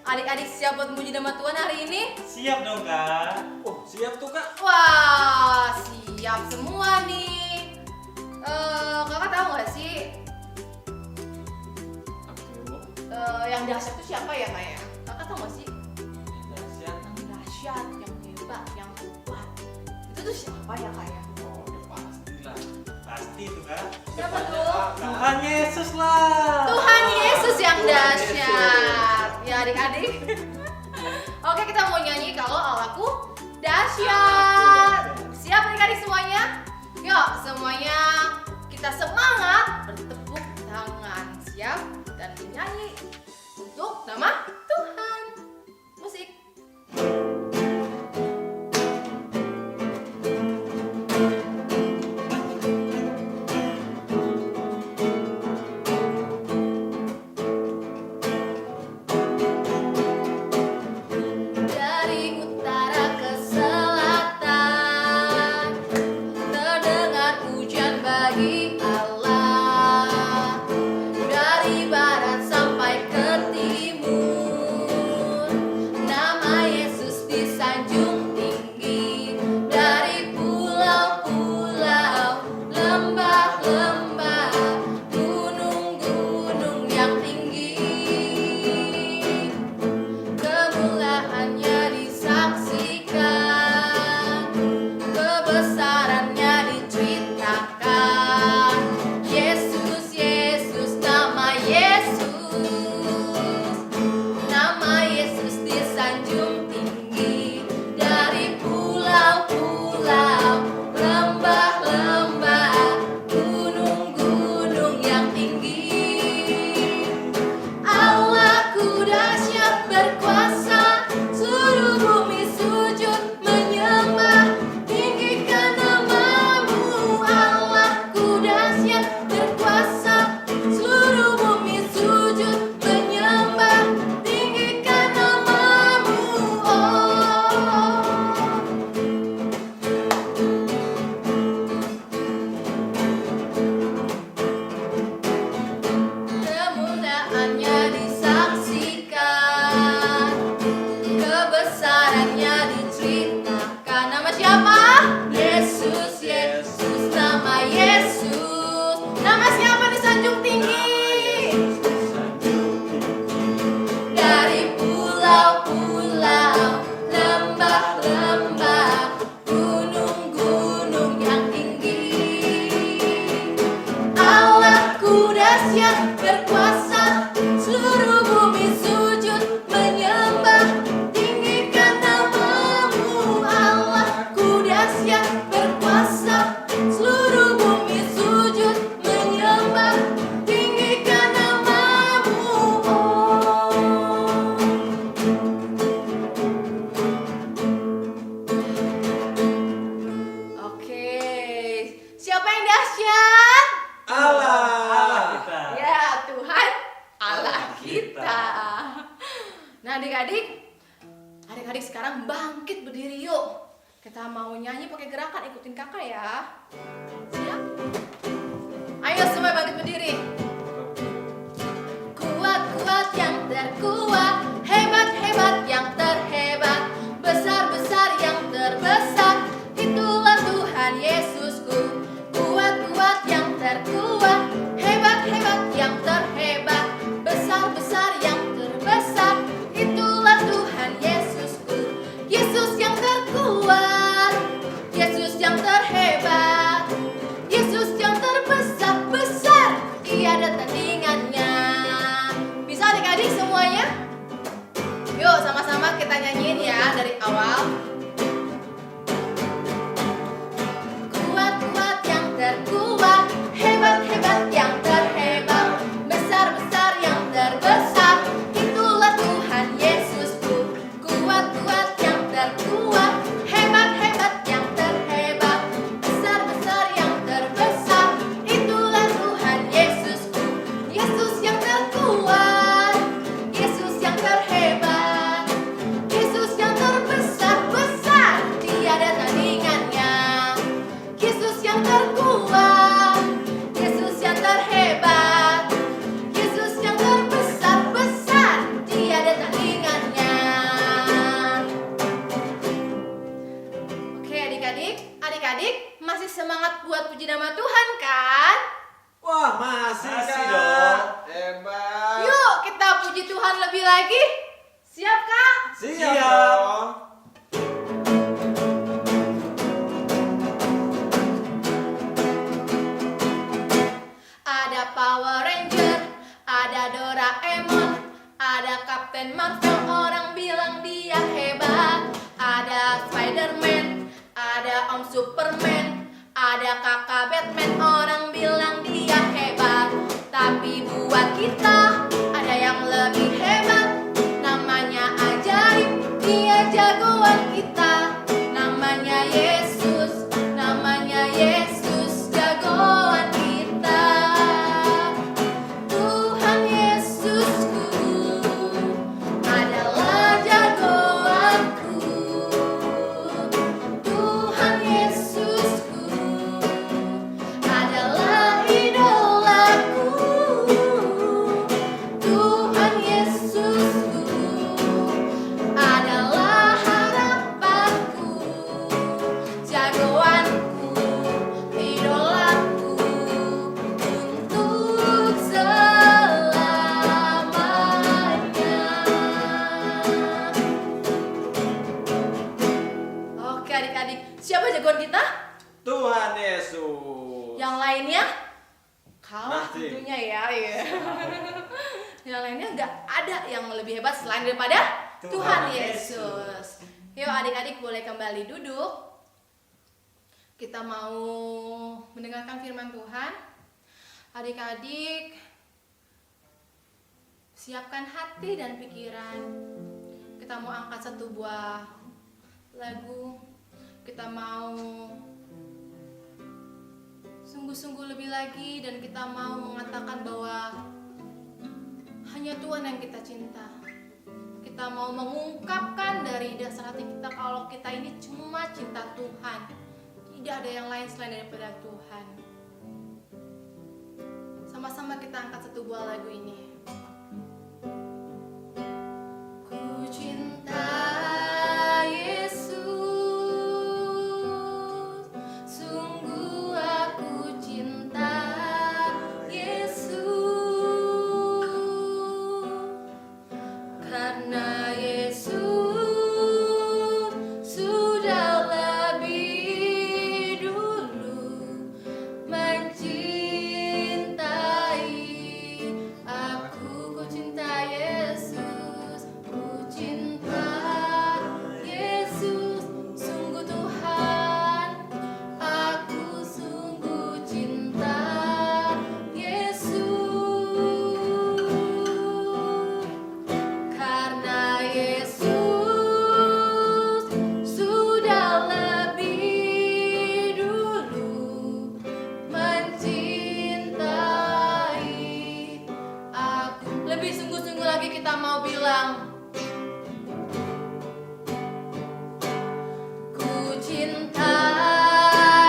Adik-adik siap buat memuji nama Tuhan hari ini? Siap dong Kak. Oh, siap tuh Kak. Wah, siap semua nih. Kakak tahu nggak sih yang dahsyat itu siapa ya Kak ya? Kakak tahu nggak sih? Dahsyat. Yang dahsyat, yang hebat, yang kuat. Itu tuh siapa ya Kak ya? Oh, udah pastilah. Pasti itu Kak. Siapa tuh? Tuhan Yesus lah. Tuhan Yesus yang Tuhan dahsyat. Ya adik-adik. Oke, kita mau nyanyi kalau Allahku dahsyat. Siap adik-adik semuanya? Yuk, semuanya kita semangat bertepuk tangan. Siap dan menyanyi untuk nama Tuhan. Musik. Dari utara ke selatan terdengar pujian bagi Allah. Dari barat sampai ke timur nama Yesus disanjung tinggi. Dari pulau-pulau, lembah-lembah, gunung-gunung yang tinggi, kemuliaannya disaksikan, kebesarannya diceritakan. Yesus, Yesus, nama Yesus disanjung tinggi. Dari pulau-pulau, lembah-lembah, gunung-gunung yang tinggi. Allahku dahsyat berkuasa, seluruh bumi sujud menyembah, tinggikan namamu. Allahku dahsyat berkuasa, seluruh bumi sujud menyembah, tinggikan namamu. Kemuliaannya disaksikan, kebesarannya diceritakan. Nama siapa? Yesus, Yesus, nama Yesus. Nama siapa disanjung tinggi? Dari pulau-pulau, lembah-lembah, gunung-gunung yang tinggi. Allahku dahsyat berkuasa, seluruh bumi sujud menyembah, tinggikan namamu. Allahku dahsyat berkuasa, seluruh bumi sujud menyembah, tinggikan namamu. Oke, siapa yang dahsyat? Allah. Kita. Ya, Tuhan Allah kita. Nah, adik-adik sekarang bangkit berdiri yuk. Kita mau nyanyi pakai gerakan, ikutin kakak ya. Siap? Ayo semua bangkit berdiri. Kuat-kuat yang terkuat, hebat-hebat yang terhebat, besar-besar yang terbesar, itulah Tuhan Yesusku. Kuat-kuat yang terkuat, hebat-hebat yang terhebat, besar-besar yang terbesar, itulah Tuhan Yesusku. Yesus yang terkuat, Yesus yang terhebat, Yesus yang terbesar, besar, tiada tandingannya. Bisa adik-adik semuanya? Yuk sama-sama kita nyanyiin ya dari awal. Kuat-kuat yang terkuat, hebat-hebat yang terhebat, besar-besar yang terbesar, itulah Tuhan Yesusku. Kuat-kuat yang terkuat, hebat-hebat yang terhebat, besar-besar yang terbesar, itulah Tuhan Yesusku. Yesus yang terkuat, Yesus yang terhebat, Yesus yang terbesar, semangat buat puji nama Tuhan kan? Wah, masih Masih Kak. dong. Hebat. Yuk kita puji Tuhan lebih lagi. Siap Kak? Siap Siap. dong. Ada Power Ranger, ada Doraemon, ada Kapten Marvel, orang bilang dia hebat. Ada Spiderman, ada Om Superman, ada Kakak Batman, orang bilang dia hebat. Tapi buat kita ada yang lebih hebat, namanya ajaib, dia jagoan kita. Namanya Yesus, namanya Yesus, jagoan kita. Tuhan Yesusku adalah jagoanku. Tuhan Yesusku adalah idolaku. Tuhan Yesusku adalah harapanku, jagoanku, idolaku untuk selamanya. Oke adik-adik, siapa jagoan kita? Tuhan Yesus. Yang lainnya? Kalah Masih. tentunya ya. Yang lainnya nggak ada yang lebih hebat selain daripada Tuhan Tuhan Yesus. Yuk adik-adik boleh kembali duduk. Kita mau mendengarkan firman Tuhan. Adik-adik siapkan hati dan pikiran. Kita mau angkat satu buah lagu. Kita mau sungguh-sungguh lebih lagi dan kita mau mengatakan bahwa hanya Tuhan yang kita cinta. Kita mau mengungkapkan dari dasar hati kita kalau kita ini cuma cinta Tuhan. Tidak ada yang lain selain daripada Tuhan. Sama-sama kita angkat satu buah lagu ini. Ku cinta Yesus, sungguh aku cinta Yesus, karena Yesus sudah lebih dulu mencintai aku. Ku cinta Yesus, ku cinta Yesus, sungguh Tuhan, aku sungguh cinta Yesus, karena Yesus sudah lebih dulu mencintai aku. Lebih sungguh-sungguh lagi kita mau bilang, ku cinta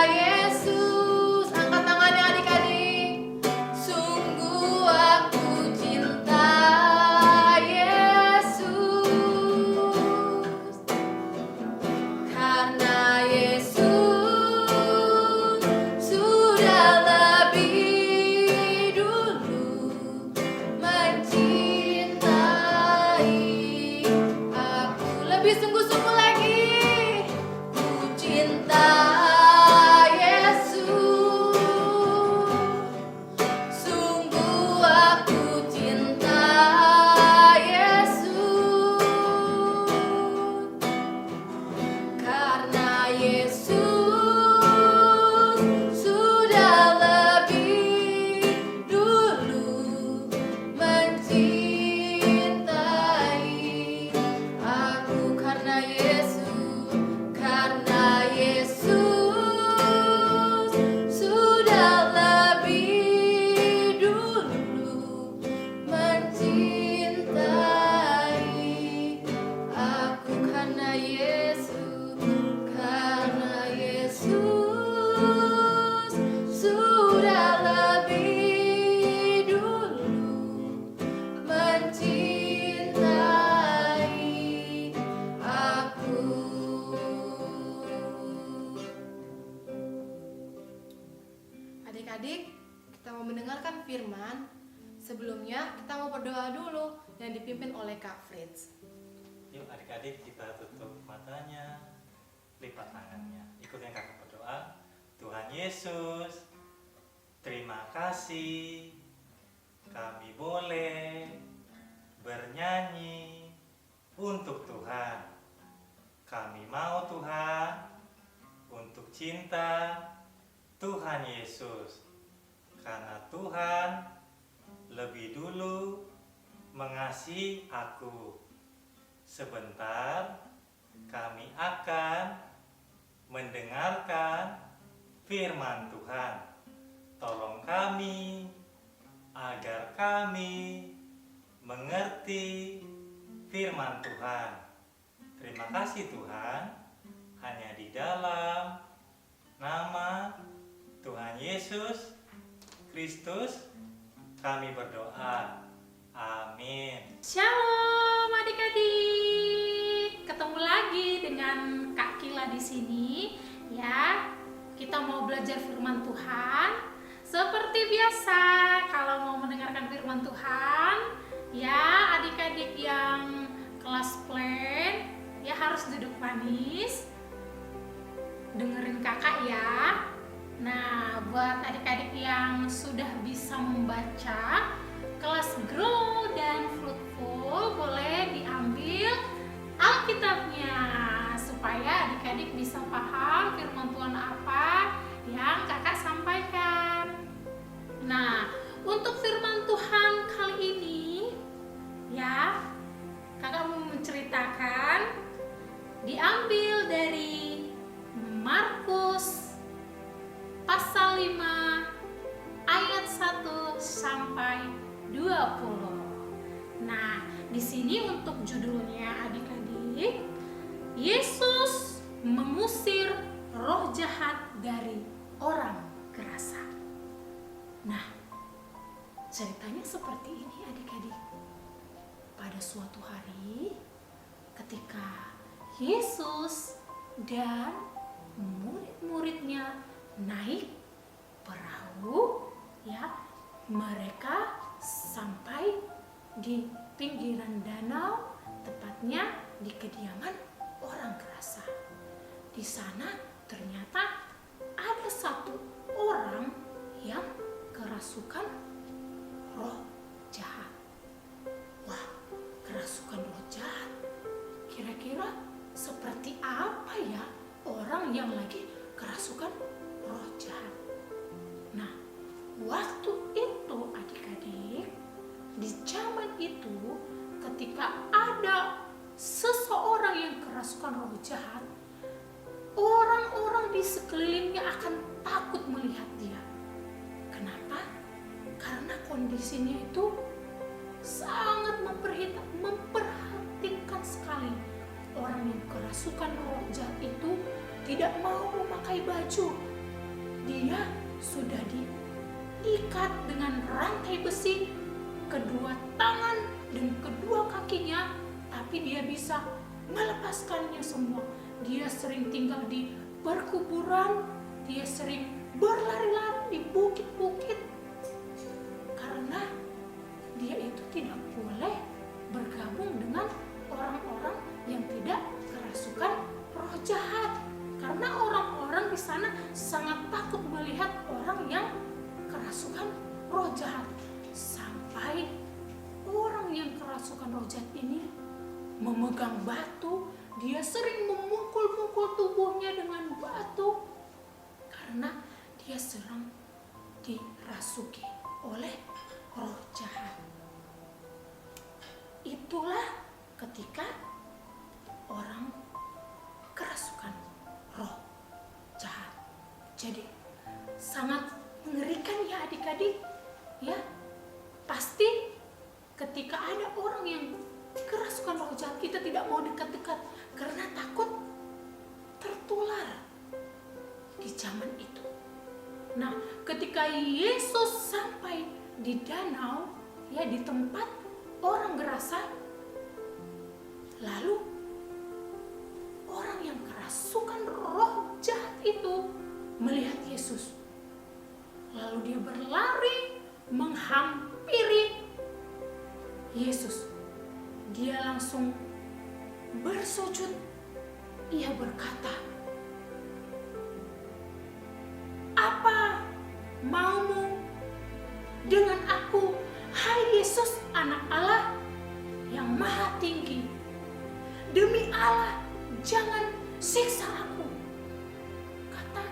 Yesus. Angkat tangannya adik-adik. Sungguh aku cinta Yesus, karena Yesus sudah lebih dulu mencintai aku. Lebih sungguh-sungguh lagi. Ku cinta Yesus, sungguh aku cinta Yesus, karena Yesus sudah lebih dulu mencintai aku, karena Yesus adik-adik, kita mau mendengarkan firman. Sebelumnya kita mau berdoa dulu yang dipimpin oleh Kak Fritz. Yuk adik-adik kita tutup matanya, lipat tangannya. Ikutin kakak berdoa. Tuhan Yesus, terima kasih kami boleh bernyanyi untuk Tuhan. Kami mau Tuhan untuk cinta Tuhan Yesus. Karena Tuhan lebih dulu mengasihi aku. Sebentar kami akan mendengarkan firman Tuhan. Tolong kami agar kami mengerti firman Tuhan. Terima kasih Tuhan. Hanya di dalam nama Tuhan Yesus Kristus kami berdoa. Amin. Shalom adik-adik, ketemu lagi dengan Kak Kila di sini. Ya, kita mau belajar firman Tuhan. Seperti biasa, kalau mau mendengarkan firman Tuhan, ya adik-adik yang kelas plan, ya harus duduk manis, dengerin kakak ya. Nah, buat adik-adik yang sudah bisa membaca kelas Grow dan Fruitful, boleh diambil Alkitabnya supaya adik-adik bisa paham firman Tuhan apa yang kakak sampaikan. Nah, untuk firman Tuhan kali ini, ya, kakak mau menceritakan diambil dari Markus pasal 5 ayat 1 sampai 20. Nah, di sini untuk judulnya adik-adik, Yesus mengusir roh jahat dari orang gerasa. Nah, ceritanya seperti ini adik-adik. Pada suatu hari ketika Yesus dan murid-muridnya naik perahu, ya, mereka sampai di pinggiran danau, tepatnya di kediaman orang gerasa. Di sana ternyata ada satu orang yang kerasukan roh jahat. Wah, kerasukan roh jahat. Kira-kira seperti apa ya orang yang lagi kerasukan roh jahat? Nah, waktu itu adik-adik, di zaman itu ketika ada seseorang yang kerasukan roh jahat, orang-orang di sekelilingnya akan takut melihat dia. Kenapa? Karena kondisinya itu sangat memperhatikan sekali. Orang yang kerasukan roh jahat itu tidak mau memakai baju. Dia sudah diikat dengan rantai besi kedua tangan dan kedua kakinya, tapi dia bisa melepaskannya semua. Dia sering tinggal di perkuburan, dia sering berlari-lari di bukit-bukit karena dia itu tidak boleh bergabung dengan orang-orang yang tidak kerasukan roh jahat, karena orang-orang di sana sangat takut melihat orang yang kerasukan roh jahat. Sampai orang yang kerasukan roh jahat ini memegang batu, dia sering memukul-mukul tubuhnya dengan batu karena dia sering dirasuki oleh roh jahat. Itulah ketika orang kerasukan roh jahat. Jadi sangat mengerikan ya adik-adik. Ya, pasti ketika ada orang yang kerasukan roh jahat, kita tidak mau dekat-dekat karena takut tertular di zaman itu. Nah, ketika Yesus sampai di danau, ya, di tempat orang gerasa, lalu orang yang kerasukan roh jahat itu melihat Yesus. Lalu dia berlari menghampiri Yesus. Dia langsung bersujud. Ia berkata, "Apa maumu dengan aku, hai Yesus, Anak Allah yang Maha Tinggi? Demi Allah, jangan siksa aku," kata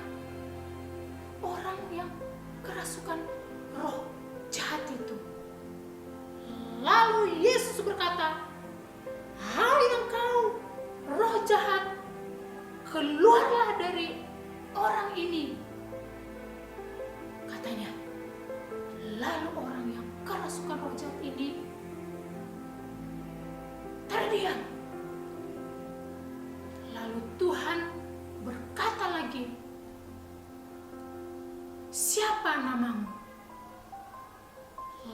orang yang kerasukan roh jahat itu. Lalu Yesus berkata, "Hai engkau roh jahat, keluarlah dari orang ini," katanya. Lalu orang yang kerasukan roh jahat ini terdiam. Lalu Tuhan berkata lagi, "Siapa namamu?"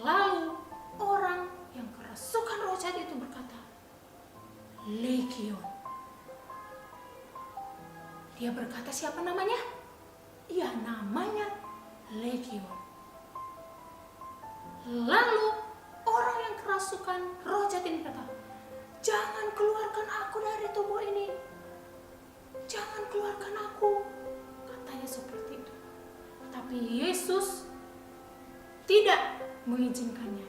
Lalu orang yang kerasukan roh jahat itu berkata, "Legion." Dia berkata, "Siapa namanya?" "Ya, namanya Legion." Lalu orang yang kerasukan roh jahat ini berkata, "Jangan keluarkan aku dari tubuh ini. Jangan keluarkan aku," katanya seperti itu. Tapi Yesus tidak mengizinkannya.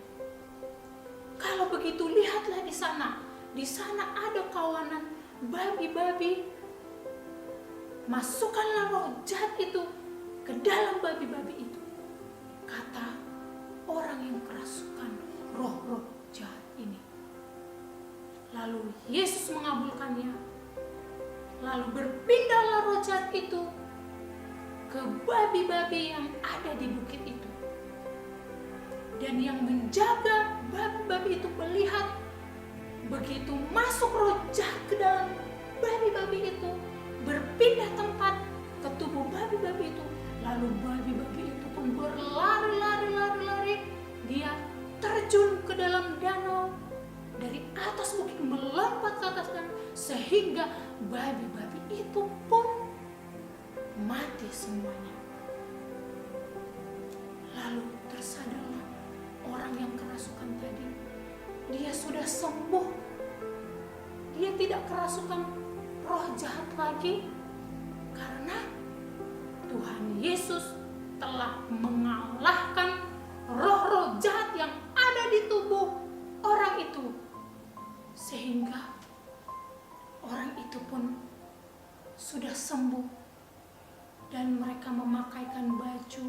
Kalau begitu, lihatlah di sana. Di sana ada kawanan babi-babi. Masukkanlah roh jahat itu ke dalam babi-babi itu, kata orang yang kerasukan roh-roh jahat ini. Lalu Yesus mengabulkannya. Lalu berpindahlah roh jahat itu ke babi-babi yang ada di bukit itu. Dan yang menjaga babi-babi itu melihat begitu masuk roh jahat ke dalam babi-babi itu, berpindah tempat ke tubuh babi-babi itu. Lalu babi-babi itu pun berlari. Dia terjun ke dalam danau, dari atas bukit melompat ke atas danau, sehingga babi-babi itu pun mati semuanya. Lalu tersadarlah orang yang kerasukan tadi. Dia sudah sembuh. Dia tidak kerasukan roh jahat lagi, karena Tuhan Yesus telah mengalahkan roh-roh jahat yang ada di tubuh orang itu, sehingga orang itu pun sudah sembuh. Dan mereka memakaikan baju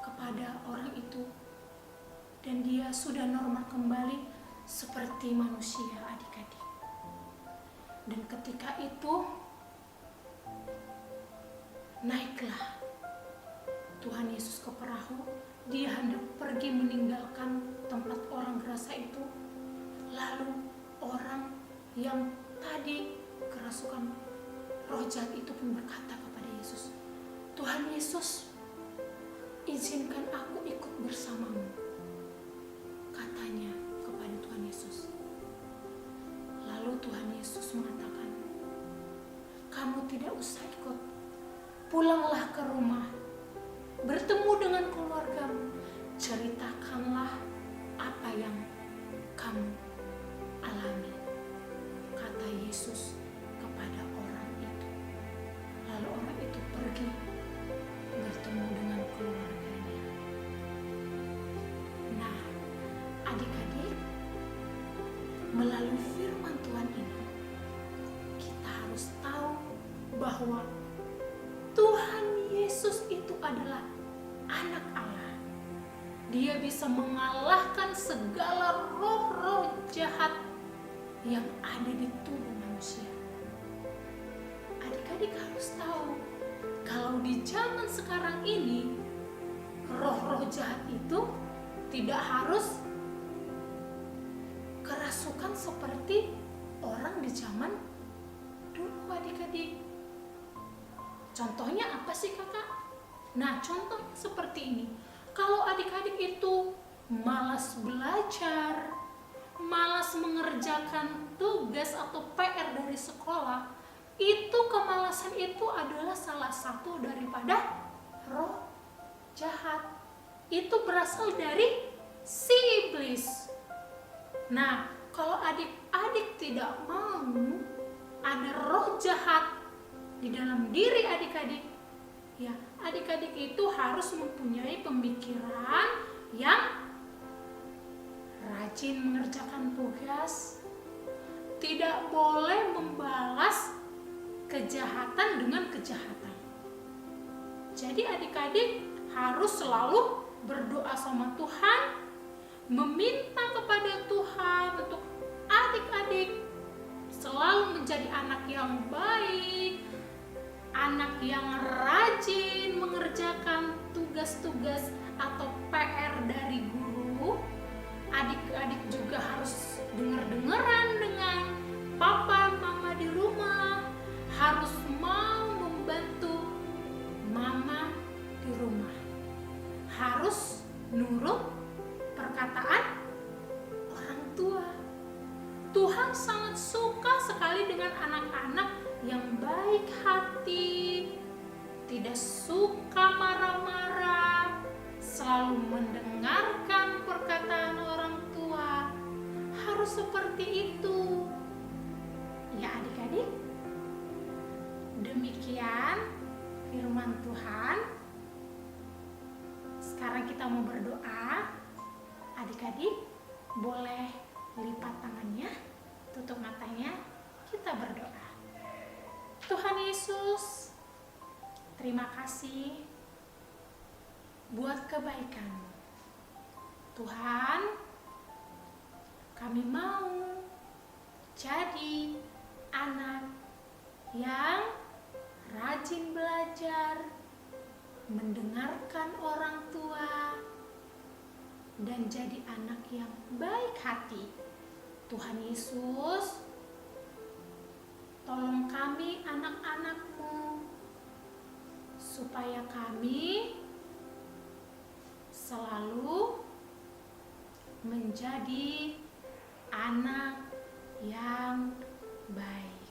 kepada orang itu, dan dia sudah normal kembali seperti manusia, adik-adik. Dan ketika itu naiklah Tuhan Yesus ke perahu. Dia hendak pergi meninggalkan tempat orang gerasa itu. Lalu orang yang tadi kerasukan roh jahat itu pun berkata kepada Yesus, "Tuhan Yesus, izinkan aku ikut bersamamu," katanya kepada Tuhan Yesus. Lalu Tuhan Yesus mengatakan, "Kamu tidak usah ikut. Pulanglah ke rumah, bertemu dengan keluargamu, ceritakanlah apa yang kamu alami," kata Yesus kepada orang itu. Lalu orang itu pergi bertemu dengan keluarganya. Nah, adik-adik, melalui firman Tuhan ini, kita harus tahu bahwa Tuhan Yesus itu adalah Anak Allah. Dia bisa mengalahkan segala roh-roh jahat yang ada di tubuh manusia. Adik-adik harus tahu, kalau di zaman sekarang ini, roh-roh jahat itu tidak harus kerasukan seperti orang di zaman dulu, adik-adik. Contohnya apa sih, kakak? Nah, contohnya seperti ini. Kalau adik-adik itu malas belajar, malas mengerjakan tugas atau PR dari sekolah, itu kemalasan itu adalah salah satu daripada roh jahat. Itu berasal dari si iblis. Nah, kalau adik-adik tidak mau ada roh jahat di dalam diri adik-adik, ya adik-adik itu harus mempunyai pemikiran yang rajin mengerjakan tugas, tidak boleh membalas kejahatan dengan kejahatan. Jadi adik-adik harus selalu berdoa sama Tuhan, meminta kepada Tuhan untuk adik-adik selalu menjadi anak yang baik, anak yang rajin mengerjakan tugas-tugas atau PR dari guru. Adik-adik juga harus dengar-dengaran dengan papa mama di rumah, harus mau membantu mama di rumah, harus nurut perkataan orang tua. Tuhan sangat suka sekali dengan anak-anak yang baik hati, tidak suka marah-marah, selalu mendengarkan perkataan orang tua. Harus seperti itu. Ya adik-adik, demikian firman Tuhan. Sekarang kita mau berdoa. Adik-adik boleh lipat tangannya, tutup matanya, kita berdoa. Tuhan Yesus, terima kasih buat kebaikan-Mu. Tuhan, kami mau jadi anak yang rajin belajar, mendengarkan orang tua, dan jadi anak yang baik hati. Tuhan Yesus, tolong kami anak-anak-Mu, supaya kami selalu menjadi anak yang baik.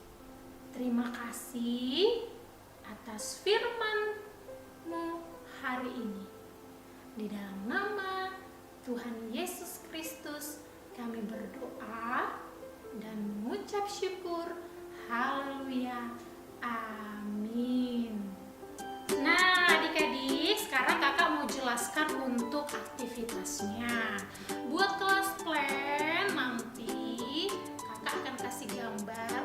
Terima kasih atas firman-Mu hari ini. Di dalam nama Tuhan Yesus Kristus kami berdoa dan mengucap syukur. Haleluya. Amin. Nah adik-adik, sekarang kakak mau jelaskan untuk aktivitasnya. Buat kelas plan nanti kakak akan kasih gambar